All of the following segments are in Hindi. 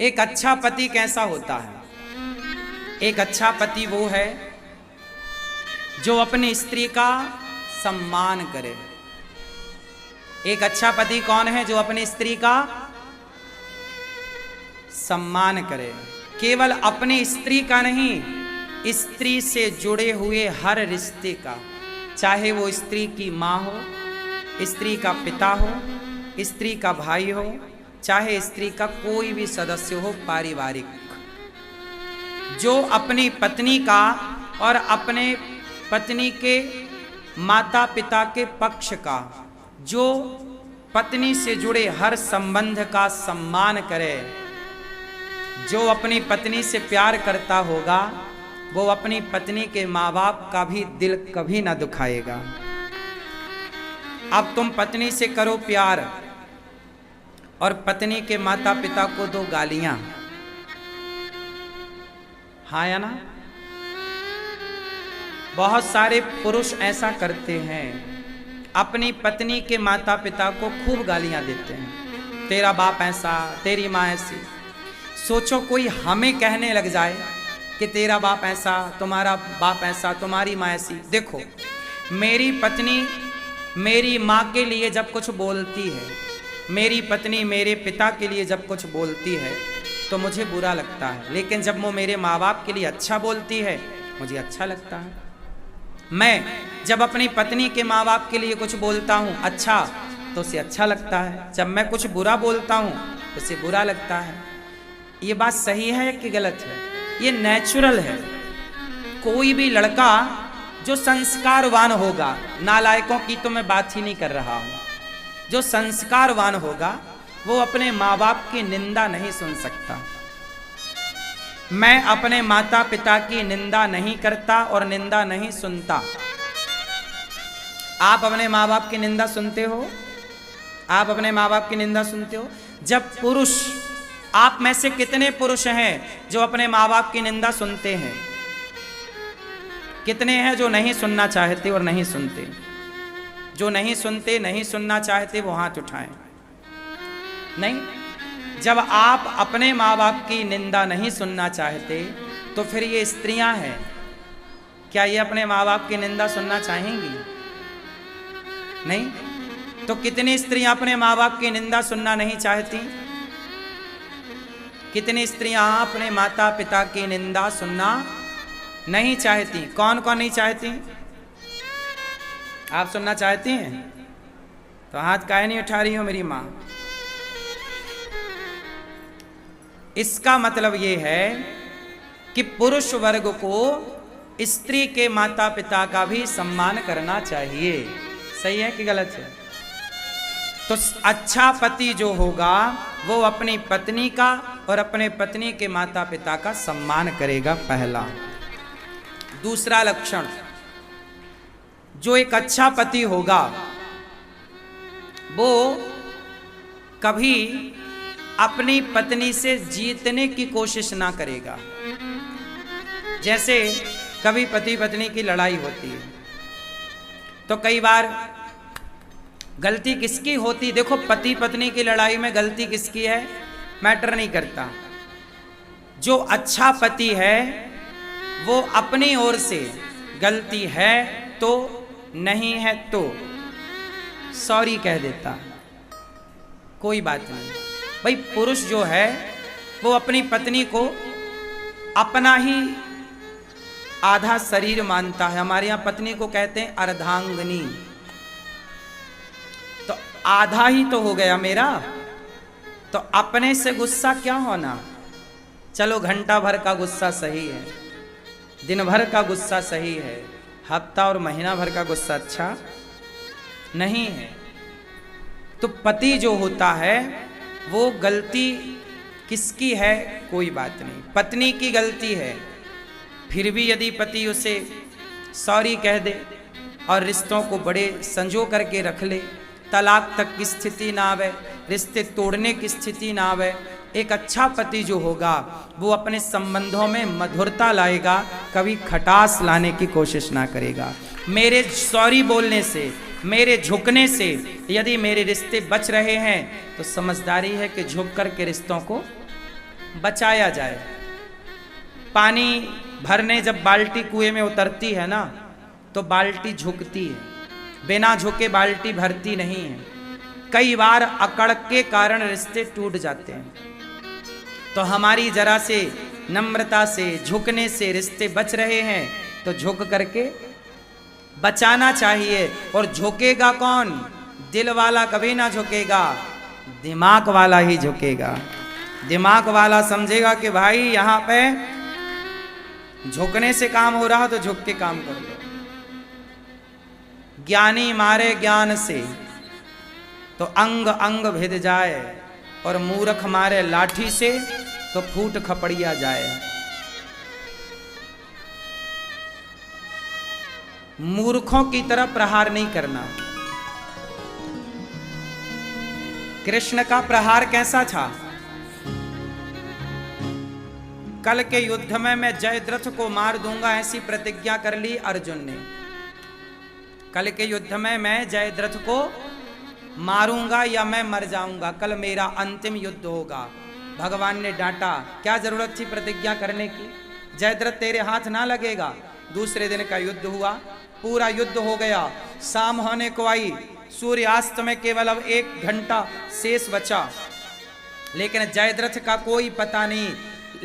एक अच्छा पति कैसा होता है? एक अच्छा पति वो है जो अपनी स्त्री का सम्मान करे। एक अच्छा पति कौन है? जो अपनी स्त्री का सम्मान करे। केवल अपनी स्त्री का नहीं, स्त्री से जुड़े हुए हर रिश्ते का, चाहे वो स्त्री की माँ हो, स्त्री का पिता हो, स्त्री का भाई हो, चाहे स्त्री का कोई भी सदस्य हो पारिवारिक, जो अपनी पत्नी का और अपने पत्नी के माता पिता के पक्ष का, जो पत्नी से जुड़े हर संबंध का सम्मान करे, जो अपनी पत्नी से प्यार करता होगा, वो अपनी पत्नी के माँ बाप का भी दिल कभी ना दुखाएगा। अब तुम पत्नी से करो प्यार और पत्नी के माता पिता को दो गालियां, हाँ या ना? बहुत सारे पुरुष ऐसा करते हैं, अपनी पत्नी के माता पिता को खूब गालियां देते हैं, तेरा बाप ऐसा, तेरी माँ ऐसी। सोचो कोई हमें कहने लग जाए कि तेरा बाप ऐसा, तुम्हारा बाप ऐसा, तुम्हारी माँ ऐसी। देखो, मेरी पत्नी मेरी माँ के लिए जब कुछ बोलती है, मेरी पत्नी मेरे पिता के लिए जब कुछ बोलती है तो मुझे बुरा लगता है, लेकिन जब वो मेरे माँ बाप के लिए अच्छा बोलती है मुझे अच्छा लगता है। मैं जब अपनी पत्नी के माँ बाप के लिए कुछ बोलता हूँ अच्छा, तो उसे अच्छा लगता है। जब मैं कुछ बुरा बोलता हूँ तो उसे बुरा लगता है। ये बात सही है कि गलत है? ये नेचुरल है। कोई भी लड़का जो संस्कारवान होगा, नालायकों की तो मैं बात ही नहीं कर रहा हूँ, जो संस्कारवान होगा वो अपने माँ बाप की निंदा नहीं सुन सकता। मैं अपने माता पिता की निंदा नहीं करता और निंदा नहीं सुनता। आप अपने माँ बाप की निंदा सुनते हो? आप अपने माँ बाप की निंदा सुनते हो? जब पुरुष, आप में से कितने पुरुष हैं जो अपने माँ बाप की निंदा सुनते हैं? कितने हैं जो नहीं सुनना चाहते और नहीं सुनते? जो नहीं सुनते, नहीं सुनना चाहते, वो हाथ उठाएं। नहीं, जब आप अपने माँ बाप की निंदा नहीं सुनना चाहते तो फिर ये स्त्रियां हैं, क्या ये अपने माँ बाप की निंदा सुनना चाहेंगी? नहीं। तो कितनी स्त्रियां अपने माँ बाप की निंदा सुनना नहीं चाहती? कितनी स्त्रियां अपने माता पिता की निंदा सुनना नहीं चाहती? कौन कौन नहीं चाहती? आप सुनना चाहती हैं? तो हाथ काहे नहीं उठा रही हो मेरी मां? इसका मतलब ये है कि पुरुष वर्ग को स्त्री के माता पिता का भी सम्मान करना चाहिए। सही है कि गलत है? तो अच्छा पति जो होगा वो अपनी पत्नी का और अपने पत्नी के माता पिता का सम्मान करेगा, पहला। दूसरा लक्षण, जो एक अच्छा पति होगा वो कभी अपनी पत्नी से जीतने की कोशिश ना करेगा। जैसे कभी पति पत्नी की लड़ाई होती है तो कई बार गलती किसकी होती? देखो, पति पत्नी की लड़ाई में गलती किसकी है मैटर नहीं करता। जो अच्छा पति है वो अपनी ओर से गलती है तो नहीं है तो सॉरी कह देता, कोई बात नहीं। भाई पुरुष जो है वो अपनी पत्नी को अपना ही आधा शरीर मानता है। हमारे यहाँ पत्नी को कहते हैं अर्धांगिनी। तो आधा ही तो हो गया मेरा, तो अपने से गुस्सा क्या होना? चलो घंटा भर का गुस्सा सही है, दिन भर का गुस्सा सही है, हफ्ता और महीना भर का गुस्सा अच्छा नहीं है। तो पति जो होता है वो गलती किसकी है? कोई बात नहीं, पत्नी की गलती है। फिर भी यदि पति उसे सॉरी कह दे और रिश्तों को बड़े संजो करके रख ले, तलाक तक की स्थिति ना आवे, रिश्ते तोड़ने की स्थिति ना आवे, एक अच्छा पति जो होगा वो अपने संबंधों में मधुरता लाएगा, कभी खटास लाने की कोशिश ना करेगा। मेरे सॉरी बोलने से, मेरे झुकने से यदि मेरे रिश्ते बच रहे हैं तो समझदारी है कि झुक कर के रिश्तों को बचाया जाए। पानी भरने जब बाल्टी कुएं में उतरती है ना, तो बाल्टी झुकती है, बिना झुके बाल्टी भरती नहीं है। कई बार अकड़ के कारण रिश्ते टूट जाते हैं, तो हमारी जरा से नम्रता से, झुकने से रिश्ते बच रहे हैं, तो झुक करके बचाना चाहिए। और झुकेगा कौन? दिल वाला कभी ना झुकेगा, दिमाग वाला ही झुकेगा। दिमाग वाला समझेगा कि भाई यहां पे झुकने से काम हो रहा, तो झुक के काम कर लो। ज्ञानी मारे ज्ञान से तो अंग अंग भिद जाए, और मूर्ख मारे लाठी से तो फूट खपड़िया जाए। मूर्खों की तरह प्रहार नहीं करना। कृष्ण का प्रहार कैसा था? कल के युद्ध में मैं जयद्रथ को मार दूंगा, ऐसी प्रतिज्ञा कर ली अर्जुन ने। कल के युद्ध में मैं जयद्रथ को मारूंगा या मैं मर जाऊंगा, कल मेरा अंतिम युद्ध होगा। भगवान ने डांटा, क्या जरूरत थी प्रतिज्ञा करने की? जयद्रथ तेरे हाथ ना लगेगा। दूसरे दिन का युद्ध हुआ, पूरा युद्ध हो गया, शाम होने को आई, सूर्यास्त में केवल अब 1 घंटा शेष बचा, लेकिन जयद्रथ का कोई पता नहीं।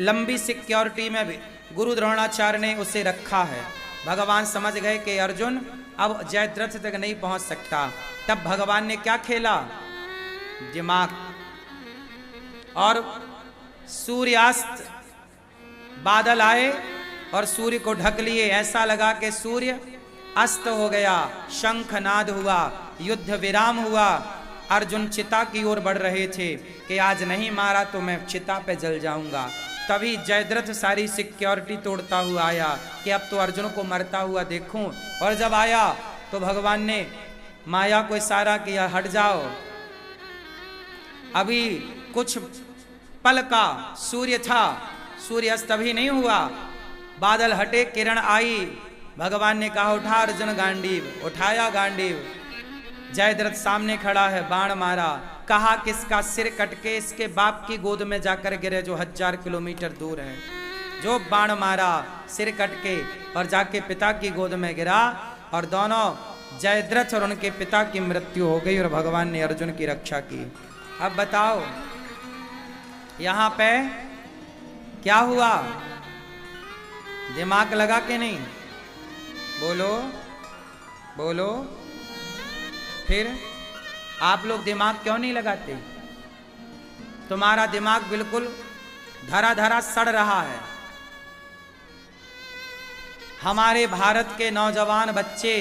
लंबी सिक्योरिटी में भी गुरु द्रोणाचार्य ने उसे रखा है। भगवान समझ गए कि अर्जुन अब जयद्रथ तक नहीं पहुंच सकता। तब भगवान ने क्या खेला? दिमाग। और सूर्यास्त, बादल आए और सूर्य को ढक लिए। ऐसा लगा कि सूर्य अस्त हो गया, शंखनाद हुआ, युद्ध विराम हुआ। अर्जुन चिता की ओर बढ़ रहे थे कि आज नहीं मारा तो मैं चिता पे जल जाऊंगा। तभी जयद्रथ सारी सिक्योरिटी तोड़ता हुआ आया कि अब तो अर्जुन को मरता हुआ देखूं। और जब आया तो भगवान ने माया को इशारा किया, हट जाओ, अभी कुछ पल का सूर्य था, सूर्य अस्त अभी नहीं हुआ। बादल हटे, किरण आई, भगवान ने कहा उठा अर्जुन गांडीव। उठाया गांडीव, जयद्रथ सामने खड़ा है, बाण मारा, कहा किसका सिर कटके इसके बाप की गोद में जाकर गिरे जो 1000 किलोमीटर दूर है। जो बाण मारा, सिर कटके और जाके पिता की गोद में गिरा, और दोनों जयद्रथ और उनके पिता की मृत्यु हो गई, और भगवान ने अर्जुन की रक्षा की। अब बताओ यहां पे क्या हुआ? दिमाग लगा के नहीं? बोलो बोलो। फिर आप लोग दिमाग क्यों नहीं लगाते? तुम्हारा दिमाग बिल्कुल धरा धरा सड़ रहा है। हमारे भारत के नौजवान बच्चे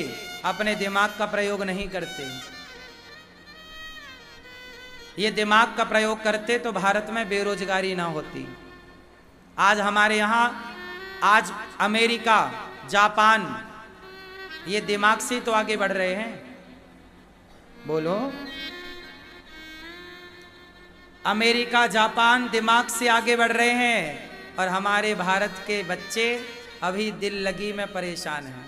अपने दिमाग का प्रयोग नहीं करते। ये दिमाग का प्रयोग करते तो भारत में बेरोजगारी ना होती। आज हमारे यहां, आज अमेरिका, जापान, ये दिमाग से तो आगे बढ़ रहे हैं। बोलो, अमेरिका, जापान दिमाग से आगे बढ़ रहे हैं, और हमारे भारत के बच्चे अभी दिल लगी में परेशान हैं।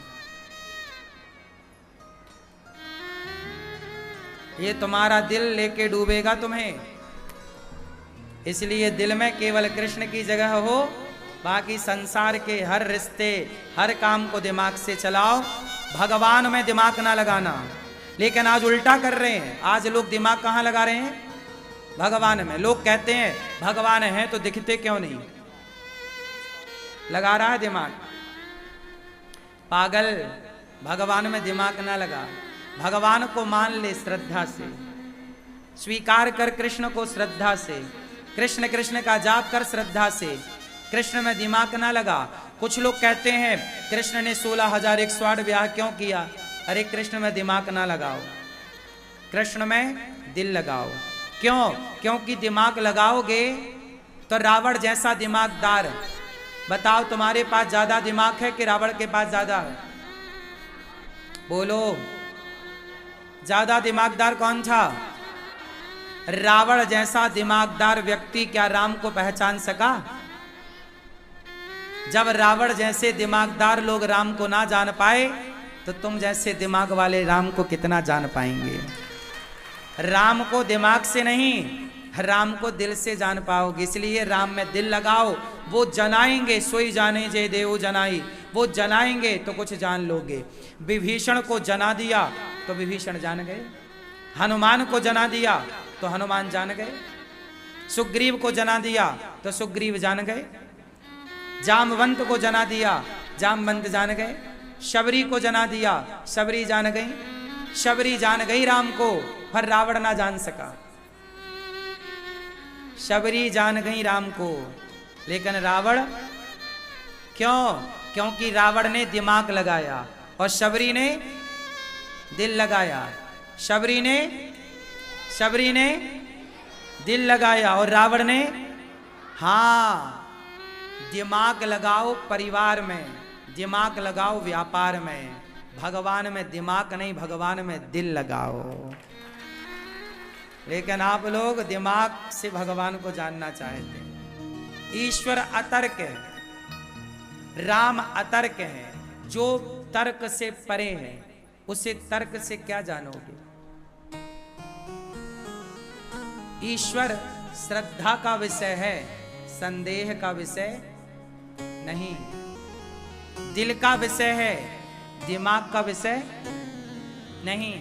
ये तुम्हारा दिल लेके डूबेगा तुम्हें। इसलिए दिल में केवल कृष्ण की जगह हो, बाकी संसार के हर रिश्ते, हर काम को दिमाग से चलाओ, भगवान में दिमाग ना लगाना। लेकिन आज उल्टा कर रहे हैं। आज लोग दिमाग कहाँ लगा रहे हैं? भगवान में। लोग कहते हैं भगवान है तो दिखते क्यों नहीं? लगा रहा है दिमाग। पागल, भगवान में दिमाग ना लगा। भगवान को मान ले श्रद्धा से, स्वीकार कर कृष्ण को श्रद्धा से, कृष्ण कृष्ण का जाप कर श्रद्धा से। कृष्ण में दिमाग ना लगा। कुछ लोग कहते हैं कृष्ण ने 16,108 ब्याह क्यों किया? अरे कृष्ण में दिमाग ना लगाओ, कृष्ण में दिल लगाओ। क्यों? क्योंकि दिमाग लगाओगे तो रावण जैसा दिमागदार, बताओ तुम्हारे पास ज्यादा दिमाग है कि रावण के पास ज्यादा है? बोलो, ज्यादा दिमागदार कौन था? रावण जैसा दिमागदार व्यक्ति क्या राम को पहचान सका? जब रावण जैसे दिमागदार लोग राम को ना जान पाए, तो तुम जैसे दिमाग वाले राम को कितना जान पाएंगे? राम को दिमाग से नहीं, राम को दिल से जान पाओगे। इसलिए राम में दिल लगाओ, वो जनाएंगे सोई जाने जय देव जनाई, वो जनाएंगे तो कुछ जान लोगे। विभीषण को जना दिया तो विभीषण जान गए, हनुमान को जना दिया तो हनुमान जान गए, सुग्रीव को जना दिया तो सुग्रीव जान गए, जामवंत को जना दिया जामवंत जान गए, शबरी को जना दिया शबरी जान गई, शबरी जान गई राम को, पर रावण ना जान सका। शबरी जान गई राम को, लेकिन रावण क्यों? क्योंकि रावण ने दिमाग लगाया और शबरी ने दिल लगाया। शबरी ने दिल लगाया और रावण ने, हाँ, दिमाग लगाओ परिवार में, दिमाग लगाओ व्यापार में, भगवान में दिमाग नहीं, भगवान में दिल लगाओ। लेकिन आप लोग दिमाग से भगवान को जानना चाहते हैं। ईश्वर अतर्क है, राम अतर्क है। जो तर्क से परे है उसे तर्क से क्या जानोगे? ईश्वर श्रद्धा का विषय है, संदेह का विषय नहीं। दिल का विषय है, दिमाग का विषय नहीं।